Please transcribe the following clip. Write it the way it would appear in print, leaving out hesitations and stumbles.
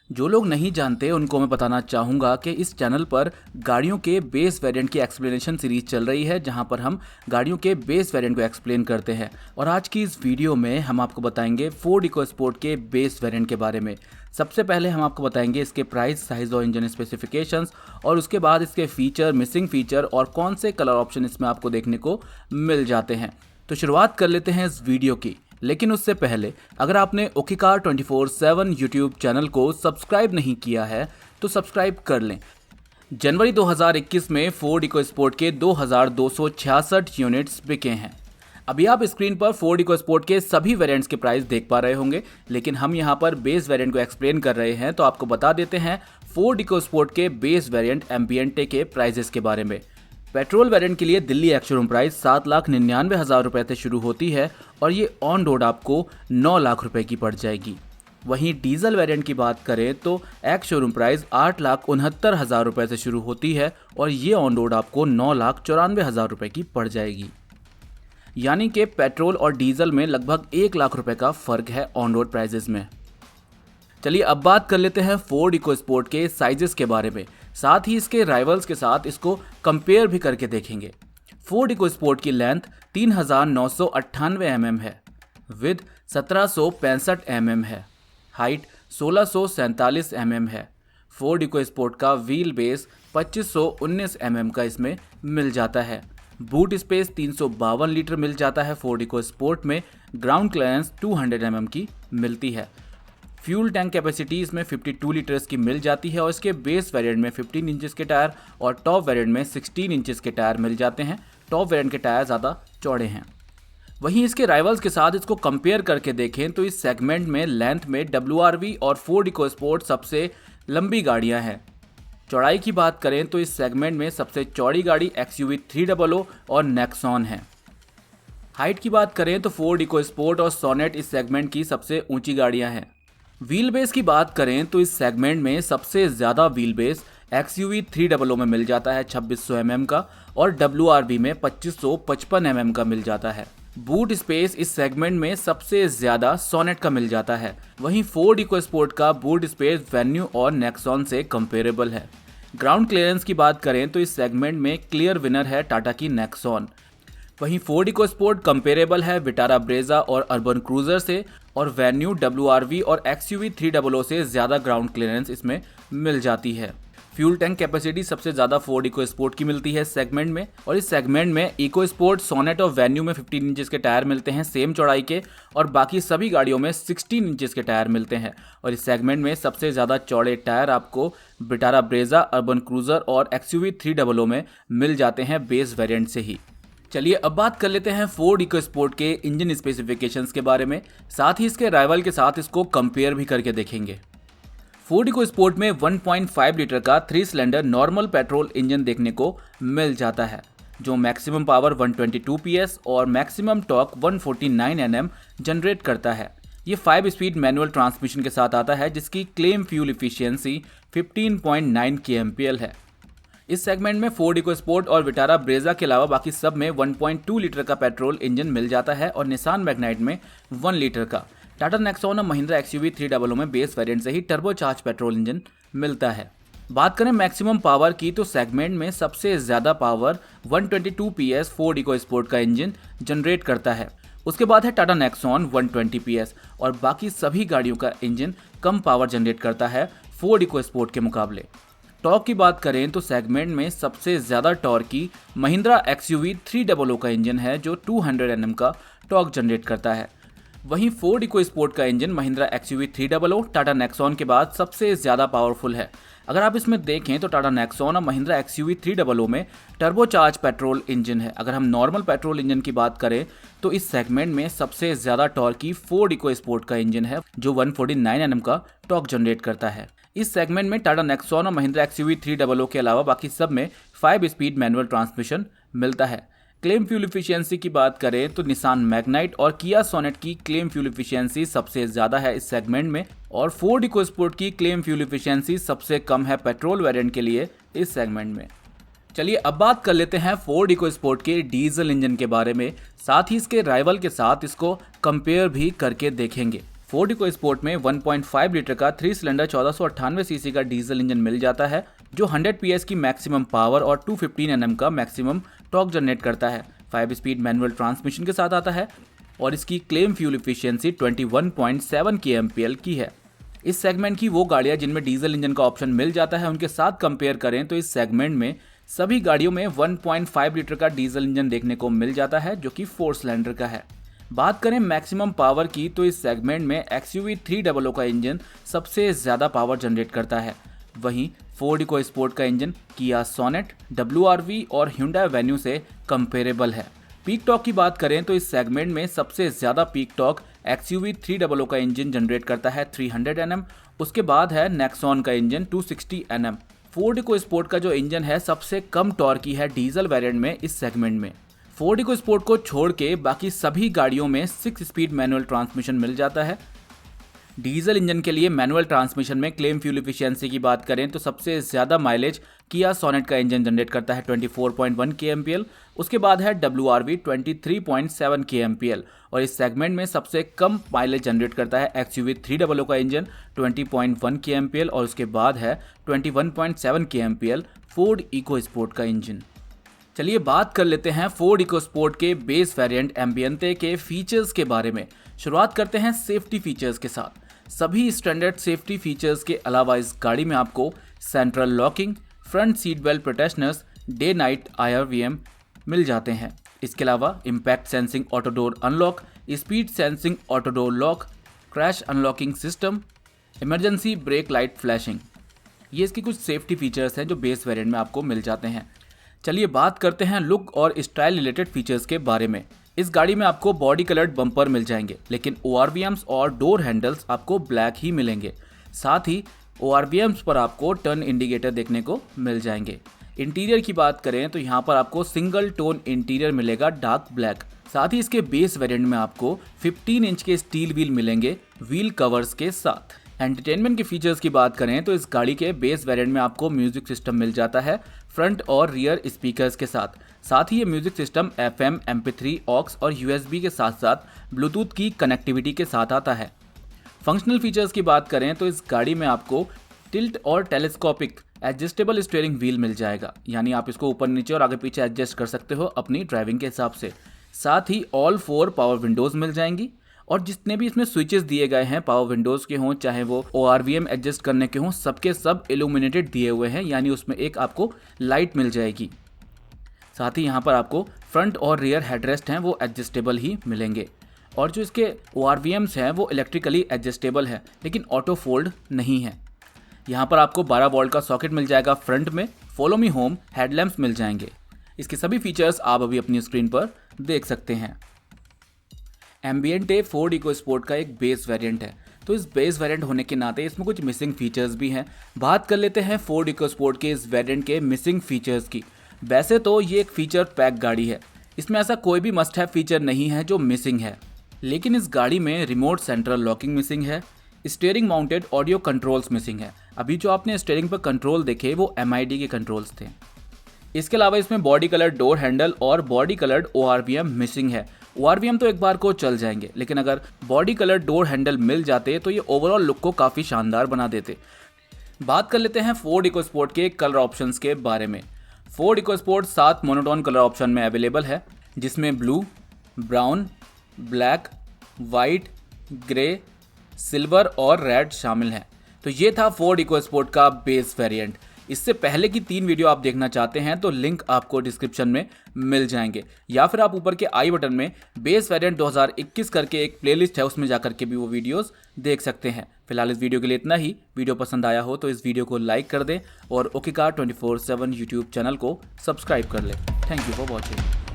जो लोग नहीं जानते उनको मैं बताना चाहूँगा कि इस चैनल पर गाड़ियों के बेस वेरिएंट की एक्सप्लेनेशन सीरीज चल रही है, जहां पर हम गाड़ियों के बेस वेरिएंट को एक्सप्लेन करते हैं। और आज की इस वीडियो में हम आपको बताएंगे फोर्ड इकोस्पोर्ट के बेस वेरिएंट के बारे में। सबसे पहले हम आपको बताएंगे इसके प्राइस, साइज और इंजन स्पेसिफिकेशंस, और उसके बाद इसके फीचर, मिसिंग फीचर और कौन से कलर ऑप्शन इसमें आपको देखने को मिल जाते हैं। तो शुरुआत कर लेते हैं इस वीडियो की। लेकिन उससे पहले अगर आपने ओखीकार 24/7 यूट्यूब चैनल को सब्सक्राइब नहीं किया है तो सब्सक्राइब कर लें। जनवरी 2021 में फोर्ड इकोस्पोर्ट के 2266 यूनिट्स बिके हैं। अभी आप स्क्रीन पर फोर्ड इकोस्पोर्ट के सभी वेरिएंट्स के प्राइस देख पा रहे होंगे, लेकिन हम यहां पर बेस वेरिएंट को एक्सप्लेन कर रहे हैं, तो आपको बता देते हैं फोर्ड इकोस्पोर्ट के बेस वेरिएंट एम्बिएंटे के प्राइजेस के बारे में। पेट्रोल वेरिएंट के लिए दिल्ली एक्स शोरूम प्राइस 7,99,000 रुपये से शुरू होती है और ये ऑन रोड आपको 9 लाख रुपए की पड़ जाएगी। वहीं डीजल वेरिएंट की बात करें तो एक्स शोरूम प्राइस 8,69,000 रुपये से शुरू होती है और ये ऑन रोड आपको 9,94,000 रुपये की पड़ जाएगी। यानी कि पेट्रोल और डीजल में लगभग 1 लाख रुपए का फर्क है ऑन रोड प्राइजेस में। चलिए अब बात कर लेते हैं फोर्ड इकोस्पोर्ट के साइजेस के बारे में, साथ ही इसके राइवल्स के साथ इसको कंपेयर भी करके देखेंगे। फोर्ड इकोस्पोर्ट की लेंथ 3,998 mm है, विड्थ 1,765 mm है, हाइट 1,647 mm है। फोर्ड इकोस्पोर्ट का व्हील बेस 2,519 mm का इसमें मिल जाता है। बूट स्पेस 352 लीटर मिल जाता है फोर्ड इकोस्पोर्ट में। ग्राउंड क्लियरेंस 200 mm की मिलती है। फ्यूल टैंक कैपेसिटी इसमें 52 लीटर्स की मिल जाती है और इसके बेस वेरिएंट में 15 इंचेस के टायर और टॉप वेरिएंट में 16 इंचेस के टायर मिल जाते हैं। टॉप वेरिएंट के टायर ज़्यादा चौड़े हैं। वहीं इसके राइवल्स के साथ इसको कंपेयर करके देखें तो इस सेगमेंट में लेंथ में WRV और फोर्ड इकोस्पोर्ट सबसे लंबी गाड़ियां हैं। चौड़ाई की बात करें तो इस सेगमेंट में सबसे चौड़ी गाड़ी XUV 300 और नेक्सॉन है। हाइट की बात करें तो फोर्ड इकोस्पोर्ट और सोनेट इस सेगमेंट की सबसे ऊंची गाड़ियां हैं। व्हील बेस की बात करें तो इस सेगमेंट में सबसे ज़्यादा व्हील बेस XUV 300 में मिल जाता है 2600 mm का और WRV में 2555 mm का मिल जाता है। बूट स्पेस इस सेगमेंट में सबसे ज़्यादा सोनेट का मिल जाता है। वहीं फोर्ड इकोस्पोर्ट का बूट स्पेस वेन्यू और नेक्सॉन से कंपेरेबल है। ग्राउंड क्लियरेंस की बात करें तो इस सेगमेंट में क्लियर विनर है टाटा की नेक्सॉन। वहीं फोर्ड इकोस्पोर्ट कंपेरेबल है विटारा ब्रेजा और अर्बन क्रूजर से, और वेन्यू WRV और XUV 300 से ज़्यादा ग्राउंड क्लियरेंस इसमें मिल जाती है। फ्यूल टैंक कैपेसिटी सबसे ज़्यादा फोर्ड इकोस्पोर्ट की मिलती है सेगमेंट में, और इस सेगमेंट में इकोस्पोर्ट, सोनेट और वेन्यू में 15 इंचेस के टायर मिलते हैं सेम चौड़ाई के, और बाकी सभी गाड़ियों में 16 इंचेस के टायर मिलते हैं। और इस सेगमेंट में सबसे ज़्यादा चौड़े टायर आपको विटारा ब्रेजा, अर्बन क्रूजर और XUV 300 में मिल जाते हैं बेस वेरिएंट से ही। चलिए अब बात कर लेते हैं फोर्ड इकोस्पोर्ट के इंजन स्पेसिफिकेशंस के बारे में, साथ ही इसके राइवल के साथ इसको कंपेयर भी करके देखेंगे। फोर्ड इकोस्पोर्ट में 1.5 लीटर का 3 सिलेंडर नॉर्मल पेट्रोल इंजन देखने को मिल जाता है, जो मैक्सिमम पावर 122 PS और मैक्सिमम टॉर्क 149 Nm जनरेट करता है। ये 5 स्पीड मैनुअल ट्रांसमिशन के साथ आता है, जिसकी क्लेम फ्यूल इफिशियंसी 15.9 kmpl है। इस सेगमेंट में फोर्ड इकोस्पोर्ट और विटारा ब्रेजा के अलावा बाकी सब में 1.2 लीटर का पेट्रोल इंजन मिल जाता है और निसान मैग्नाइट में 1 लीटर का। टाटा नेक्सॉन और महिंद्रा XUV 300 में बेस वेरिएंट से ही टर्बोचार्ज पेट्रोल इंजन मिलता है। बात करें मैक्सिमम पावर की तो सेगमेंट में सबसे ज़्यादा पावर 122 PS फोर्ड इकोस्पोर्ट का इंजन जनरेट करता है। उसके बाद है टाटा नेक्सॉन 120 PS, और बाकी सभी गाड़ियों का इंजन कम पावर जनरेट करता है फोर्ड इकोस्पोर्ट के मुकाबले। टॉर्क की बात करें तो सेगमेंट में सबसे ज़्यादा टॉर्की महिंद्रा XUV 300 का इंजन है, जो 200 Nm का टॉर्क जनरेट करता है। वहीं फोर्ड इकोस्पोर्ट का engine Mahindra XUV 300 Tata Nexon के बाद सबसे ज़्यादा पावरफुल है। अगर आप इसमें देखें तो टाटा नेक्सॉन और महिंद्रा XUV 300 में टर्बोचार्ज पेट्रोल इंजन है। अगर हम नॉर्मल पेट्रोल इंजन की बात करें तो इस सेगमेंट में सबसे ज़्यादा टॉर्की फोर्ड इकोस्पोर्ट का इंजन है, जो 149 Nm का टॉर्क जनरेट करता है। इस सेगमेंट में टाटा नेक्सॉन और महिंद्रा XUV 300 के अलावा बाकी सब में 5 स्पीड मैनुअल ट्रांसमिशन मिलता है। क्लेम फ्यूल इफिशियंसी की बात करें तो निसान मैग्नाइट और किया सोनेट की क्लेम फ्यूल इफिशियंसी सबसे ज़्यादा है इस सेगमेंट में, और फोर्ड इकोस्पोर्ट की क्लेम फ्यूल इफिशियंसी सबसे कम है पेट्रोल वेरिएंट के लिए इस सेगमेंट में। चलिए अब बात कर लेते हैं फोर्ड इकोस्पोर्ट के डीजल इंजन के बारे में, साथ ही इसके राइवल के साथ इसको कंपेयर भी करके देखेंगे। फोर्ड इकोस्पोर्ट में 1.5 लीटर का 3 सिलेंडर 1498 सीसी का डीजल इंजन मिल जाता है जो 100 PS की मैक्सिमम पावर और 215 Nm का मैक्सिमम टॉर्क जनरेट करता है। 5 स्पीड मैनुअल ट्रांसमिशन के साथ आता है और इसकी क्लेम फ्यूल इफिशियंसी 21.7 kmpl की है। इस सेगमेंट की वो गाड़ियाँ जिनमें डीजल इंजन का ऑप्शन मिल जाता है उनके साथ कंपेयर करें तो इस सेगमेंट में सभी गाड़ियों में 1.5 लीटर का डीजल इंजन देखने को मिल जाता है जो कि 4 सिलेंडर का है। बात करें मैक्सिमम पावर की तो इस सेगमेंट में XUV 300 का इंजन सबसे ज़्यादा पावर जनरेट करता है। वहीं फोर्ड इकोस्पोर्ट का इंजन किया सोनेट, WRV और Hyundai वेन्यू से कंपेरेबल है। पीक टॉर्क की बात करें तो इस सेगमेंट में सबसे ज़्यादा पीक टॉर्क XUV 300 का इंजन जनरेट करता है 300 Nm। उसके बाद है नेक्सॉन का इंजन 260 Nm। फोर्ड इकोस्पोर्ट का जो इंजन है सबसे कम टॉर्क की है डीजल वेरिएंट में इस सेगमेंट में। फोर्ड इकोस्पोर्ट को छोड़ के बाकी सभी गाड़ियों में 6 स्पीड मैनुअल ट्रांसमिशन मिल जाता है। डीजल इंजन के लिए मैनुअल ट्रांसमिशन में क्लेम फ्यूल एफिशिएंसी की बात करें तो सबसे ज़्यादा माइलेज किया सोनेट का इंजन जनरेट करता है 24.1 kmpl। उसके बाद है WRV 23.7 kmpl और इस सेगमेंट में सबसे कम माइलेज जनरेट करता है XUV 300 का इंजन 20.1 kmpl और उसके बाद है 21.7 kmpl फोर्ड इकोस्पोर्ट का इंजन। चलिए बात कर लेते हैं फोर्ड इकोस्पोर्ट के बेस वेरिएंट एम्बियंते के फीचर्स के बारे में। शुरुआत करते हैं सेफ्टी फीचर्स के साथ। सभी स्टैंडर्ड सेफ्टी फीचर्स के अलावा इस गाड़ी में आपको central locking, front seat belt pretensioners, day night IRVM मिल जाते हैं। इसके अलावा impact sensing auto door unlock, speed sensing auto door lock, crash unlocking system, emergency brake light flashing, ये इसकी कुछ सेफ्टी फीचर्स हैं जो बेस वेरिएंट में आपको मिल जाते हैं। चलिए बात करते हैं लुक और स्टाइल रिलेटेड फीचर्स के बारे में। इस गाड़ी में आपको बॉडी कलर्ड बम्पर मिल जाएंगे लेकिन ORVMs और डोर हैंडल्स आपको ब्लैक ही मिलेंगे। साथ ही ORVMs पर आपको टर्न इंडिकेटर देखने को मिल जाएंगे। इंटीरियर की बात करें तो यहाँ पर आपको सिंगल टोन इंटीरियर मिलेगा डार्क ब्लैक। साथ ही इसके बेस वेरिएंट में आपको 15 इंच के स्टील व्हील मिलेंगे व्हील कवर्स के साथ। एंटरटेनमेंट के फीचर्स की बात करें तो इस गाड़ी के बेस वेरिएंट में आपको म्यूजिक सिस्टम मिल जाता है फ्रंट और रियर स्पीकर्स के साथ। साथ ही ये music system FM, MP3, aux और USB के साथ साथ ब्लूटूथ की कनेक्टिविटी के साथ आता है। फंक्शनल फीचर्स की बात करें तो इस गाड़ी में आपको टिल्ट और टेलीस्कोपिक एडजस्टेबल स्टीयरिंग व्हील मिल जाएगा, यानी आप इसको ऊपर नीचे और आगे पीछे एडजस्ट कर सकते हो अपनी ड्राइविंग के हिसाब से। साथ ही ऑल 4 पावर विंडोज़ मिल जाएंगी और जितने भी इसमें स्विचेस दिए गए हैं पावर विंडोज़ के हों चाहे वो ORVM एडजस्ट करने के हों, सबके सब इल्यूमिनेटेड दिए हुए हैं, यानी उसमें एक आपको लाइट मिल जाएगी। साथ ही यहाँ पर आपको फ्रंट और रियर हेडरेस्ट हैं वो एडजस्टेबल ही मिलेंगे और जो इसके ORVMs हैं वो इलेक्ट्रिकली एडजस्टेबल है लेकिन ऑटो फोल्ड नहीं है। यहाँ पर आपको 12 वोल्ट का सॉकेट मिल जाएगा फ्रंट में, फॉलो मी होम हेडलैम्प्स मिल जाएंगे। इसके सभी फीचर्स आप अभी अपनी स्क्रीन पर देख सकते हैं। एम्बियंटे फोर्ड इकोस्पोर्ट का एक बेस वेरिएंट है तो इस बेस वेरिएंट होने के नाते इसमें कुछ मिसिंग फीचर्स भी हैं। बात कर लेते हैं फोर्ड इकोस्पोर्ट के इस वेरिएंट के मिसिंग फीचर्स की। वैसे तो ये एक फीचर पैक गाड़ी है, इसमें ऐसा कोई भी मस्ट हैव फीचर नहीं है जो मिसिंग है, लेकिन इस गाड़ी में रिमोट सेंट्रल लॉकिंग मिसिंग है, steering mounted audio controls missing है। अभी जो आपने स्टीयरिंग पर कंट्रोल देखे वो MID के कंट्रोल्स थे। इसके अलावा इसमें बॉडी कलर्ड डोर हैंडल और बॉडी कलर्ड ORVM मिसिंग है। ORVM तो एक बार को चल जाएंगे लेकिन अगर बॉडी कलर्ड डोर हैंडल मिल जाते तो ये ओवरऑल लुक को काफ़ी शानदार बना देते। बात कर लेते हैं फोर्ड इकोस्पोर्ट के कलर ऑप्शंस के बारे में। Ford EcoSport 7 monotone colour option में अवेलेबल है जिसमें blue, brown, black, white, grey, silver और रेड शामिल हैं। तो ये था फोर्ड इकोस्पोर्ट का बेस वेरिएंट। इससे पहले की 3 वीडियो आप देखना चाहते हैं तो लिंक आपको डिस्क्रिप्शन में मिल जाएंगे या फिर आप ऊपर के आई बटन में बेस वेरिएंट 2021 करके एक प्लेलिस्ट है उसमें जाकर के भी वो वीडियोस देख सकते हैं। फिलहाल इस वीडियो के लिए इतना ही। वीडियो पसंद आया हो तो इस वीडियो को लाइक कर दें और ओके कार 24/7 यूट्यूब चैनल को सब्सक्राइब कर लें। Thank you for watching.